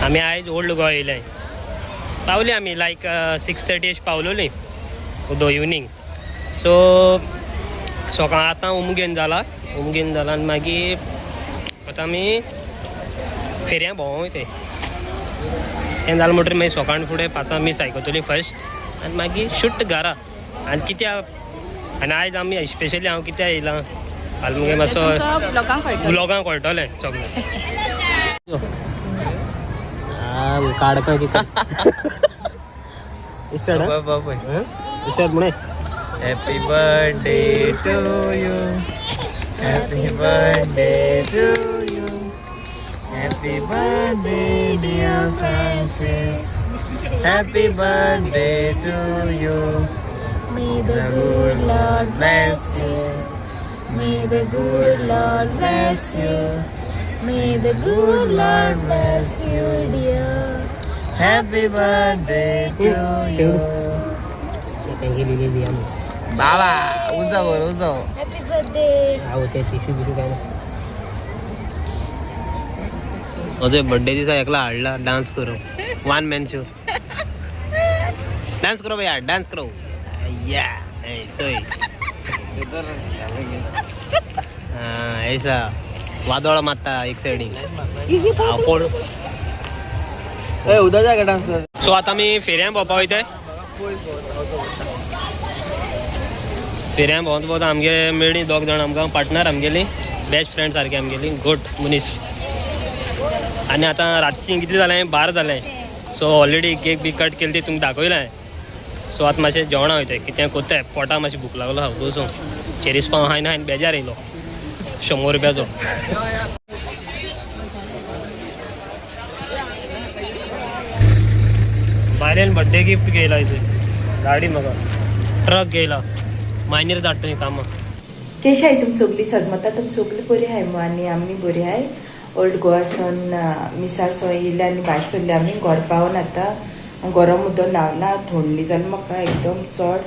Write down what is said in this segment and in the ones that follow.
आम्ही आयज ओल्ड गोवा येयले पावले आम्ही लायक 6:30 पावलोली उदो इवनिंग सो सकाळ आतां उमगेन जाला आनी मागीर आतां आमी फेरया भोंवूं वयता तें जालें म्हणटरी मागीर सकाळ फुडें 5 आमी सायकतली फर्स्ट आनी मागीर शुट्ट घरा आनी कित्याक आनी आयज आमी स्पेशली हांव कित्याक येयलां फाल्यां मुगे मातसो ब्लॉगां कळटलें सगळें काडका इस्टेड म्हणे Happy birthday to you. Happy birthday to you. Happy birthday dear Francis. Happy birthday to you. May the good Lord bless you. May the good Lord bless you. May the good Lord bless you dear. Happy birthday to you. बाबा उजव happy birthday ते tissue बिश्यू काय Ajay birthday दिसा एकला हाडला dance करो 1 man show dance करो भैया dance करो या चोय ऐसा वादोळा मारता एक सायडीन आपण उदक जाय डान्स सो आता मी फेऱ्या भोंवपा वयताय फेऱ्या भोंवता आमगे मेळ्ळी 2 जाण आमकां पार्टनर आमगेली बेस्ट फ्रेंड सारकी आमगेली गुड मनीस आनी आतां रातची कितलें जालें 12 जालें सो ऑलरेडी केक बी कट केली ती तुमकां दाखयलें सो आतां मातशें जेवणा वयताय कितें कोत्ताय पोटा मातशी भूक लागलो हांव बसून चेरीस पाव हायन हायन बेजार येयलो 100 रुपयाचो भायल्यान बर्थडे गिफ्ट घेयला इथे गाडी म्हाका ट्रक घेयला मायनीर धाडटा कामां केशी हाय तुम सगळीं सजमता तुम सगळीं बरी हाय मो आनी आमी बरी हाय ओल्ड गोवा सोन मिसा सो येयले आनी भायर सरले आमी घर पावून आतां गरम उदक न्हावला थंडी जाली म्हाका एकदम चड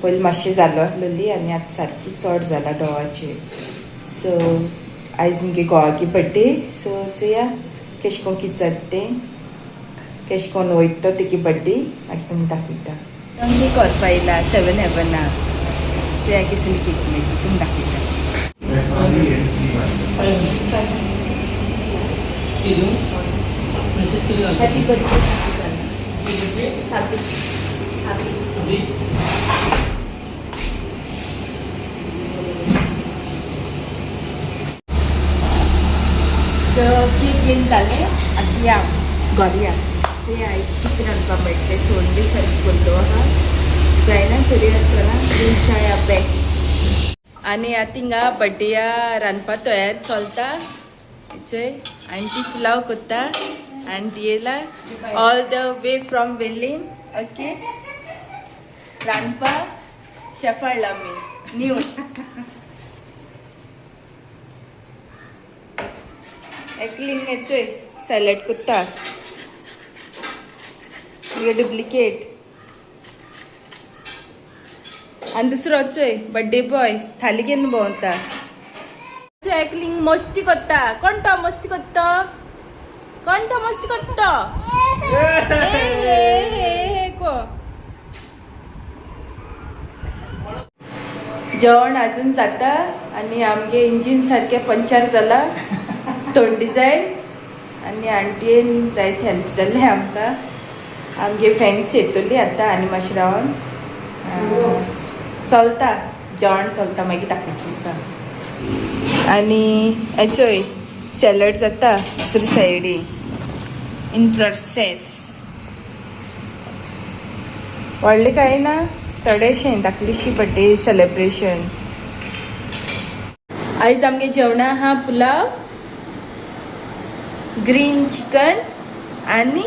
पयलीं मातशें जालो आसलेली आनी आतां सारकी चड जाला दोवाची सो आयज मुगे घोवागे बड्डे सो चोया केश कोन कितें जाता तें केश कोन वयता तेगे बड्डे मागीर तुमकां दाखयता आमगे घर पायला 7 हेवना चोया केसली केक मागीर तुमकां दाखयता happy birthday happy so cake घेवन जालें आतां या घरा चोया आयज कितें रांदपा मेळटलें थंडी सारकी पडलो आहा जायना तरी आसतना तुमच्या या बेस्ट आनी आतां हिंगा बड्डेया रांदपा तयार चलता चोय आनी ती पुलाव कोत्ता आनी ती येयला ऑल द वे फ्रॉम वेल्लीं ओके रांदपा शेफ हाडला आमी न्यू एकलींग चोय सॅलड कोत्ता डुप्लिकेट आनी दुसरो चोय बड्डे बॉय थाली घेवन भोंवता एकलिंग मस्ती कोत्ता कोण तो मस्ती कोत्ता को जेवण अजून जाता आनी आमगे इंजीन सारकें पंक्चर जाला थंडी जाय आनी आंटीन जायत हेल्प जालें आमकां आमगे फ्रेंड्स येतली आतां आनी मातशें रावन चलता जेवण चलता मागीर दाखयता आनी चोय सॅलड जाता दुसरे सायडी इन प्रोसेस व्हडलें कांय ना थोडेशें धाकलीशी बड्डे सेलिब्रेशन आयज आमगे जेवणा आहा पुलाव ग्रीन चिकन आनी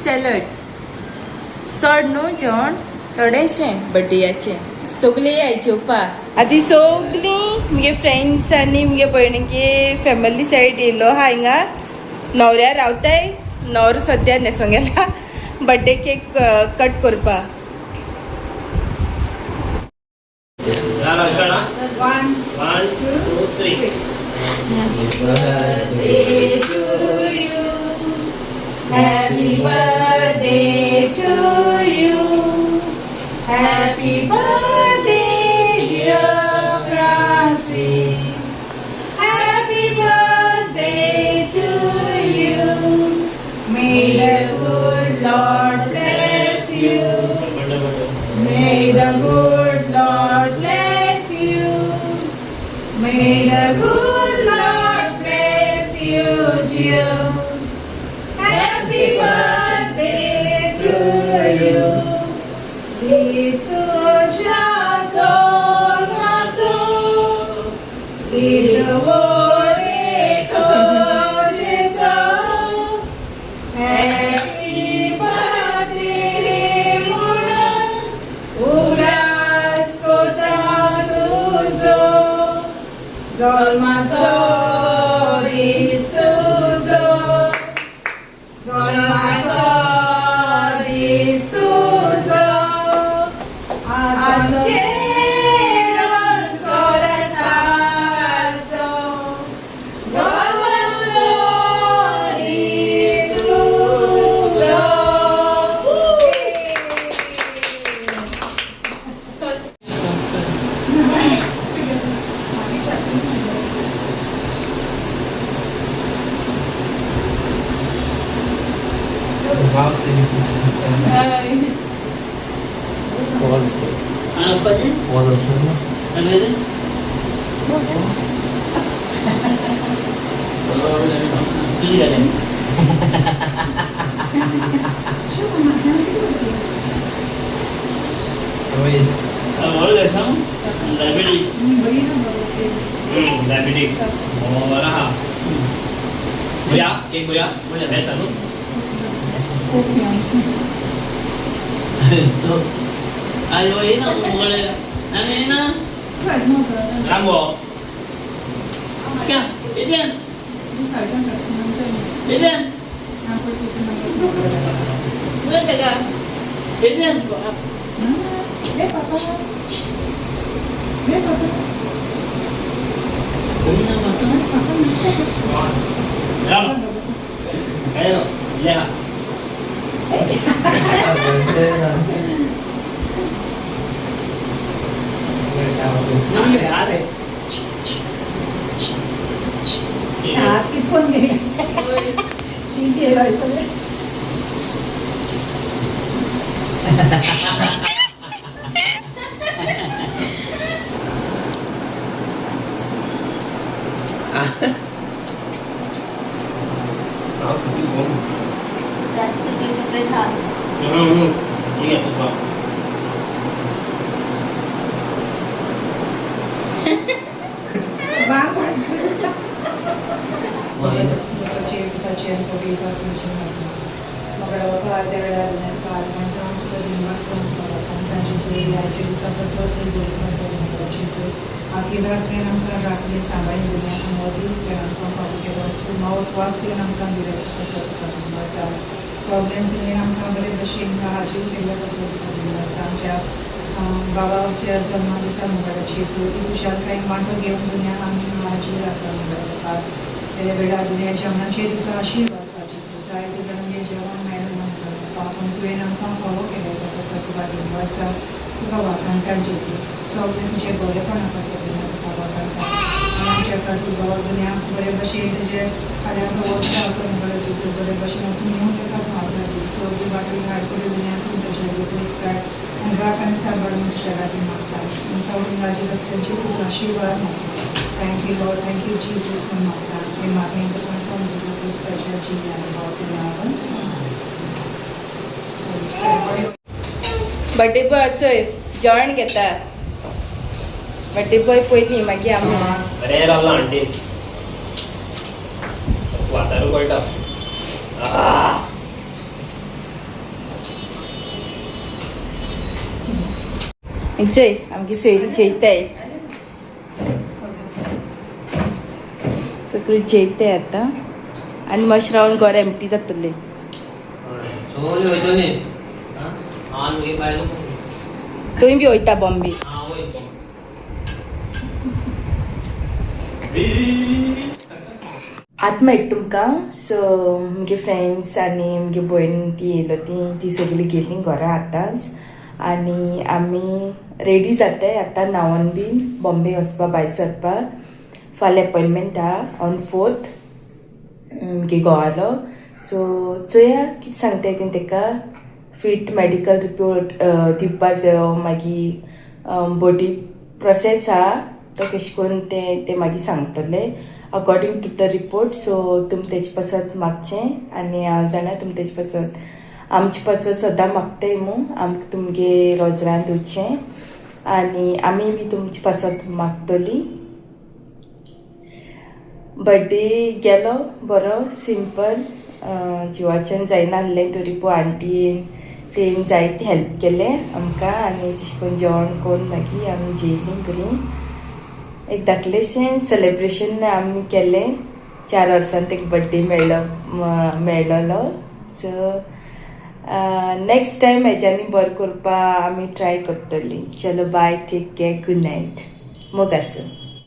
सॅलड चड न्हू जेवण थोडेशें बड्डेयाचें सगळीं याय जेवपा आदी सगळीं मुगे फ्रेंड्स आनी मुगे भयणीगे फॅमिली सायड येयलो आहा हिंगा न्हवऱ्या रावताय न्हवरो सद्या न्हेसोंक गेला बड्डे केक कट करपा Happy birthday to you. Happy birthday, dear Francis. Happy birthday to you. May the good Lord bless you. May the good Lord bless you. May the good Lord bless you, dear. Happy birthday to you. This tuझ्या जन्माचा this वडे तुझेचा. Happy birthday म्हणून उगडास कोता तुझो जन्माचा दिस तुझो जन्माचा दिस तुझो आज केलं सोळ्यासारचो जन्माचा दिस तुझो. Diabetic. Oh, lah. Kuya, ke kuya, boleh betul tu. Ayo ini boleh. Nani ini? Rambo. Kya? Edian. Edian. Boleh tak? Edian. Ram. Ayo, lihat. Pun ni. Sini lah istilahnya. Coklat ha. Iya tu pak. Bangun. बाबाच्या जन्मदिसा मुगाची चोरी विशाल काही मांडव घेऊन दुनिया आम्ही माझी रसा मुगात त्या वेळा दुनिया जेवणाचे तुझा आशीर्वाद पाहिजे जाय ते जणांनी जेवण मेळून म्हणतो आपण तुवें आमकां फॉलो केलें कसो तुका दिवं वाचता तुका वाखाणटांचे सगळें तुजें बरेपणा कसो तुवें तुका वाखाणटा आमच्या काजू बाबा दुनिया बरे भशेन तेजे फाल्यां तो वर्सां आसा मुगाची बरे भशेन वचून येवन ताका भावना दी सगळी बाटली हाड करून दुनियातून तेजे पयस काड आनी राखान सांबाळून तुज्या खातीर मागता सगळीं म्हाजी रस्त्यांची तुजो आशिर्वाद मागता. थँक्यू लॉर्ड, थँक्यू जीसस म्हूण मागता हे मागणें तुका सोन तुजो क्रिस्ताच्या जिव्यान भावतें लागून. बर्थडे बॉय चोय जेवण घेता. बर्थडे बॉय पयलीं मागीर आमी बरें रावला आंटी. वातारू कळटा. चोय आमगे सोयरी जेयताय सगळीं जेयताय आतां आनी मातशें रावन घर एमटी जातलें. सोली वयतली. हां नुई बायलो. तुवें बी वयता बॉम्बे. हां वयता. आतां मेळटा तुमकां. सो म्हगे फ्रेंड्स आनी म्हगे भयण ती येयलो ती सगळीं गेलीं घरा आतांच. आनी आमी रेडी जाताय आतां न्हांवून बीन बॉम्बे वचपा भायर सरपा. फाल्यां एपॉयंटमेंट आहा ऑन 4th म्हगे घोवालो. सो चोया कितें सांगताय तें तेका. फीट मेडिकल रिपोर्ट दिवपा जायो. मागीर बॉडी प्रोसेस आहा तो कशें करून ते मागीर सांगतले according to the report. So तुमी तेजे पासत मागचें आनी हांव जाणा तुमी तेजे पासत आमचे पासत सदां मागताय आमकां तुमगे रोजरान दिवचें आनी आमी बी तुमचे पासत मागतली. बर्थडे गेलो बरो सिंपल जिवाच्यान जायना आसलें तरी पूण आंटीन तें जायते हेल्प केलें आमकां आनी तशें करून जेवण करून मागीर आमी जेयलीं बरीं. एक धाकलेंशें सेलेब्रेशन आमी केलें. 4 वर्सान तेका बर्थडे मेळ्ळलो. सो नेक्स्ट टायम हेज्यांनी बरें करपा आमी ट्राय करतलीं. चलो bye, take care, good night, मोग आसूं.